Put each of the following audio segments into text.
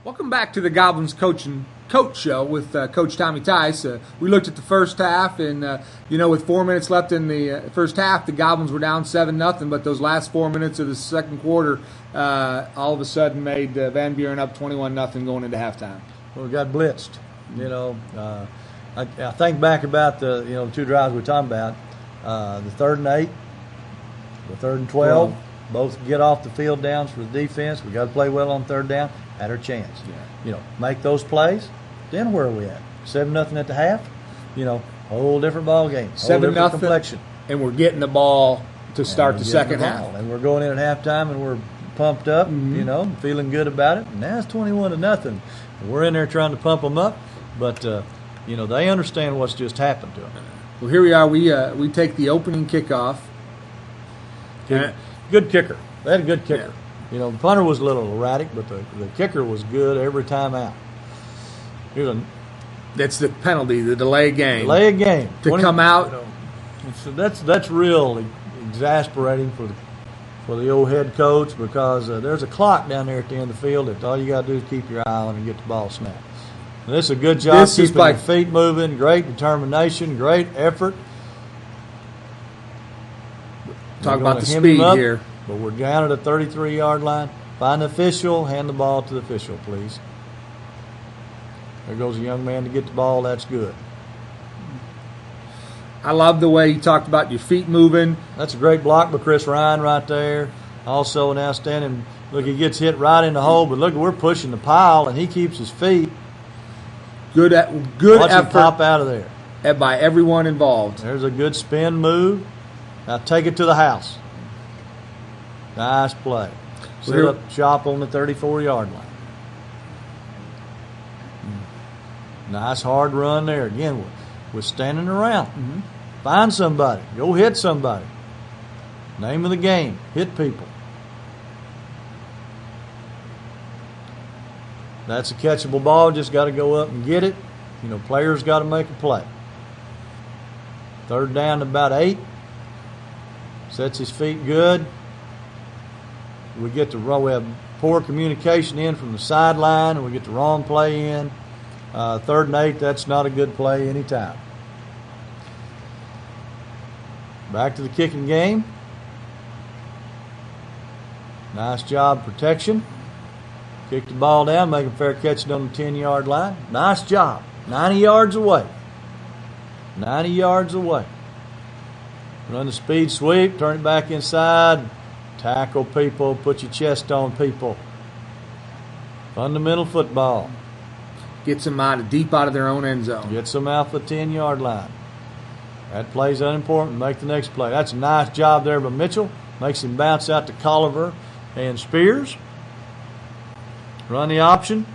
Welcome back to the Goblins Coach Show with Coach Tommy Tice. We looked at the first half, and with 4 minutes left in the first half, the Goblins were down 7-0. But those last 4 minutes of the second quarter, all of a sudden made Van Buren up 21-0 going into halftime. Well, we got blitzed. I think back about the two drives we're talking about. The 3rd and 8, the 3rd and 12. Both get off the field downs for the defense. We got to play well on 3rd down. Had our chance. Yeah. Make those plays. Then where are we at? 7-0 at the half. Whole different ball game. 7-0 complexion. And we're getting the ball to start the second half. And we're going in at halftime and we're pumped up. Feeling good about it. And now it's 21-0. We're in there trying to pump them up, but they understand what's just happened to them. Well, here we are. We take the opening kickoff. Good kicker. They had a good kicker. Yeah. The punter was a little erratic, but the kicker was good every time out. That's the penalty, the delay game. Delay a game. To come out. So that's real exasperating for the old head coach because there's a clock down there at the end of the field that all you got to do is keep your eye on and get the ball snapped. And this is a good job keeping your feet moving, great determination, great effort. Talk about the speed here. But we're down at the 33-yard line. Find the official. Hand the ball to the official, please. There goes a young man to get the ball. That's good. I love the way he talked about your feet moving. That's a great block by Chris Ryan right there. Also an outstanding. Look, he gets hit right in the hole, but look, we're pushing the pile, and he keeps his feet. Good Watch effort. Him pop out of there. By everyone involved. There's a good spin move. Now take it to the house. Nice play. Set up shop on the 34-yard line. Nice hard run there. Again, we're standing around. Find somebody. Go hit somebody. Name of the game. Hit people. That's a catchable ball. Just got to go up and get it. Players got to make a play. 3rd down to about 8. Sets his feet good. We have poor communication in from the sideline, and we get the wrong play in. 3rd and 8, that's not a good play anytime. Back to the kicking game. Nice job protection. Kick the ball down, make a fair catch on the 10-yard line. Nice job. 90 yards away. 90 yards away. Run the speed sweep, turn it back inside. Tackle people, put your chest on people. Fundamental football. Gets them deep out of their own end zone. Gets them out the 10-yard line. That play's unimportant. Make the next play. That's a nice job there by Mitchell. Makes him bounce out to Colliver and Spears. Run the option.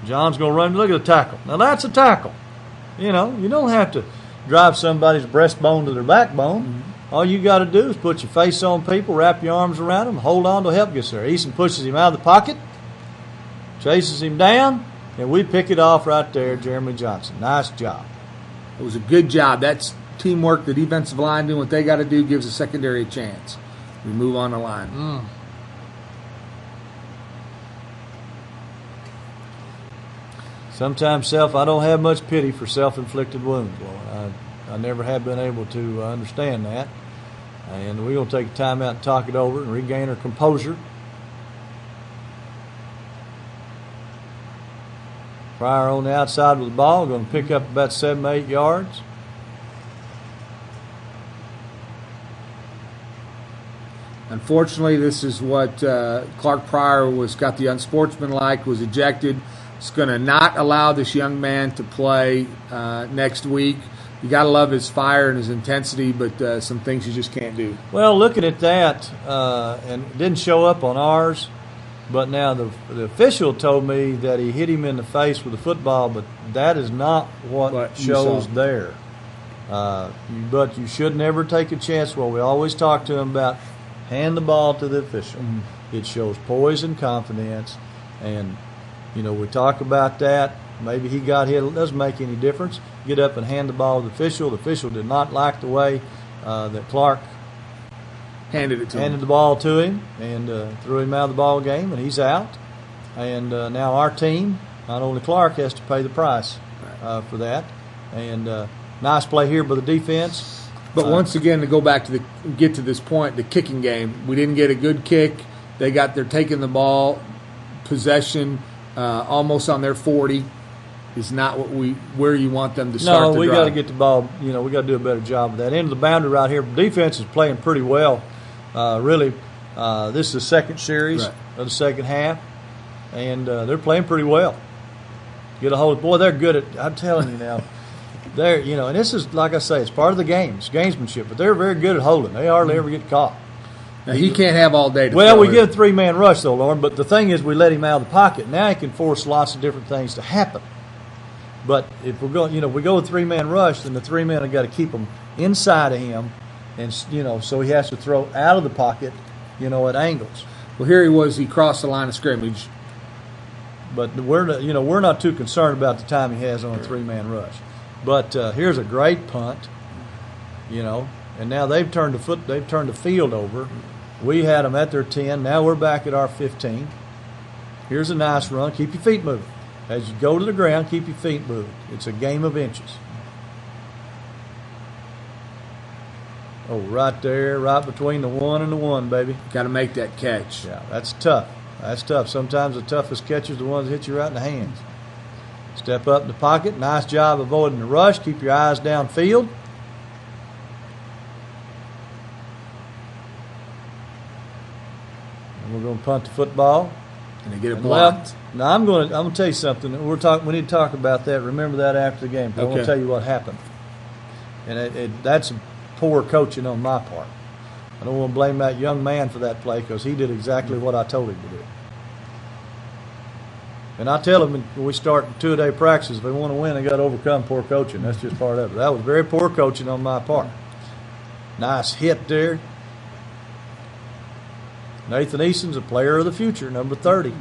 John's going to run. Look at the tackle. Now that's a tackle. You don't have to drive somebody's breastbone to their backbone. All you got to do is put your face on people, wrap your arms around them, hold on till help gets there. Eason pushes him out of the pocket, chases him down, and we pick it off right there, Jeremy Johnson. Nice job. It was a good job. That's teamwork. The defensive line doing what they got to do gives the secondary a chance. We move on the line. Sometimes I don't have much pity for self-inflicted wounds, Lord. I never have been able to understand that. And we're going to take a time out and talk it over and regain our composure. Pryor on the outside with the ball, going to pick up about 7 or 8 yards. Unfortunately, this is what Clark Pryor got the unsportsmanlike, was ejected. It's going to not allow this young man to play next week. You got to love his fire and his intensity, but some things you just can't do. Well, looking at that, and it didn't show up on ours, but now the official told me that he hit him in the face with a football, but that is not what shows there. But you should never take a chance. Well, we always talk to him about hand the ball to the official. It shows poise and confidence, and we talk about that. Maybe he got hit. It doesn't make any difference. Get up and hand the ball to the official. The official did not like the way that Clark handed the ball to him and threw him out of the ball game, and he's out. And now our team, not only Clark, has to pay the price for that. And nice play here by the defense. But once again, to go back to get to this point, the kicking game, we didn't get a good kick. They're taking the ball, possession almost on their 40 is not where you want them to start. No, we got to get the ball. We got to do a better job of that. Into the boundary right here. Defense is playing pretty well. Really, this is the second series of the second half, and they're playing pretty well. Get a hold. Boy, they're good at. I'm telling you now. They're and this is like I say, it's part of the game. It's gamesmanship, but they're very good at holding. They hardly ever get caught. Now, he can't have all day. We get a 3-man rush though, Lauren. But the thing is, we let him out of the pocket. Now he can force lots of different things to happen. But if we're going, we go with 3-man rush, then the 3 men have got to keep them inside of him, and so he has to throw out of the pocket, at angles. Well, here he was. He crossed the line of scrimmage. But we're not too concerned about the time he has on a 3-man rush. But here's a great punt, and now they've turned the field over. We had them at their 10. Now we're back at our 15. Here's a nice run. Keep your feet moving. As you go to the ground, keep your feet moving. It's a game of inches. Oh, right there, right between the 1 and the 1, baby. Got to make that catch. Yeah, that's tough. That's tough. Sometimes the toughest catches are the ones that hit you right in the hands. Step up in the pocket. Nice job avoiding the rush. Keep your eyes downfield. And we're going to punt the football. And they get it blocked. Now I'm going to tell you something. We need to talk about that. Remember that after the game. I want to tell you what happened. And that's poor coaching on my part. I don't want to blame that young man for that play because he did exactly what I told him to do. And I tell them when we start 2-a-day practices, if they want to win, they got to overcome poor coaching. That's just part of it. That was very poor coaching on my part. Nice hit there. Nathan Eason's a player of the future, number 30.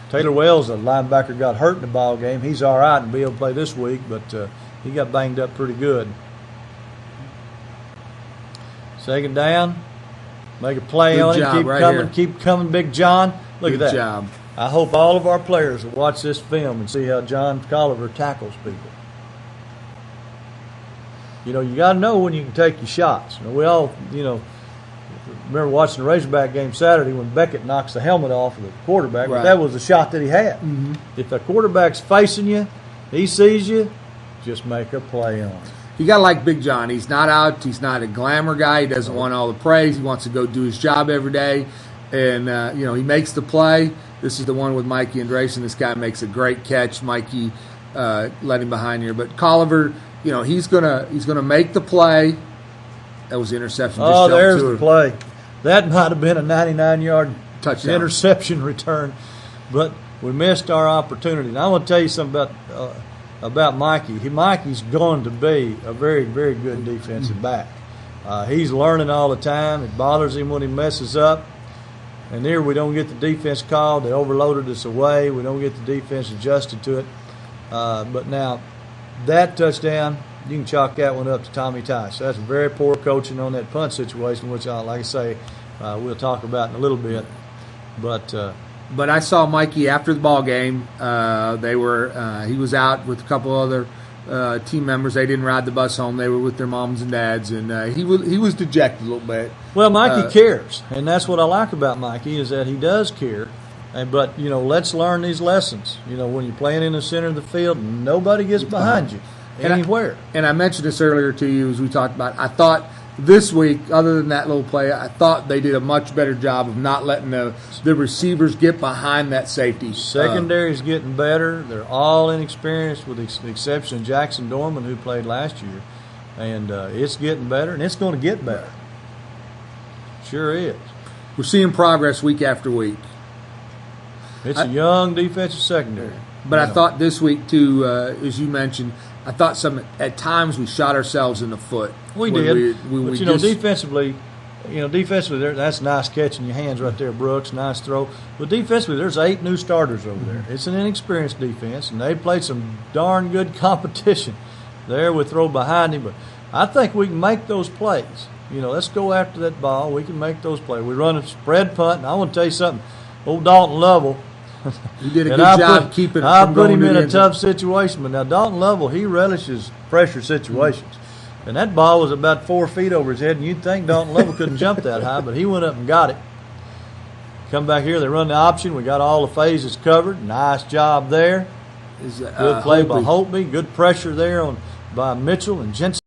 Taylor Wells, a linebacker, got hurt in the ball game. He's all right and be able to play this week, but he got banged up pretty good. Second down. Make a play on him. Keep coming, Big John. Look at that. Good job. I hope all of our players will watch this film and see how John Colliver tackles people. You got to know when you can take your shots. We all, remember watching the Razorback game Saturday when Beckett knocks the helmet off of the quarterback. Right. But that was the shot that he had. Mm-hmm. If the quarterback's facing you, he sees you, just make a play on him. You got to like Big John. He's not out. He's not a glamour guy. He doesn't want all the praise. He wants to go do his job every day. And, he makes the play. This is the one with Mikey and Drayson. This guy makes a great catch. Mikey let him behind here. But Colliver, he's gonna make the play. That was the interception. Oh, there's the play. That might have been a 99-yard touchdown interception return. But we missed our opportunity. And I want to tell you something about Mikey. Mikey's going to be a very, very good defensive back. He's learning all the time. It bothers him when he messes up. And there we don't get the defense called. They overloaded us away. We don't get the defense adjusted to it. But now that touchdown, you can chalk that one up to Tommy Tice. That's very poor coaching on that punt situation, which, like I say, we'll talk about in a little bit. But I saw Mikey after the ball game. He was out with a couple other team members. They didn't ride the bus home. They were with their moms and dads, and he was dejected a little bit. Well, Mikey cares, and that's what I like about Mikey is that he does care. But let's learn these lessons. When you're playing in the center of the field, nobody gets behind you anywhere. And I mentioned this earlier to you as we talked about. I thought this week, other than that little play, I thought they did a much better job of not letting the receivers get behind that safety. Secondary's getting better. They're all inexperienced with the exception of Jackson Dorman, who played last year. And it's getting better, and it's going to get better. Sure is. We're seeing progress week after week. It's a young defensive secondary. But I thought this week, too, as you mentioned, I thought at times we shot ourselves in the foot. We did. But defensively, that's nice catch in your hands right there, Brooks. Nice throw. But defensively, there's 8 new starters over there. It's an inexperienced defense, and they played some darn good competition. There we throw behind him, but I think we can make those plays. Let's go after that ball. We can make those plays. We run a spread punt, and I want to tell you something. Old Dalton Lovell, He did a And good job keeping it I from put going him to in the a end zone. tough situation, but now Dalton Lovell, he relishes pressure situations. And that ball was about 4 feet over his head, and you'd think Dalton Lovell couldn't jump that high, but he went up and got it. Come back here, they run the option. We got all the phases covered. Nice job there. Is, Good play by Holtby. Holtby. Good pressure there by Mitchell and Jensen.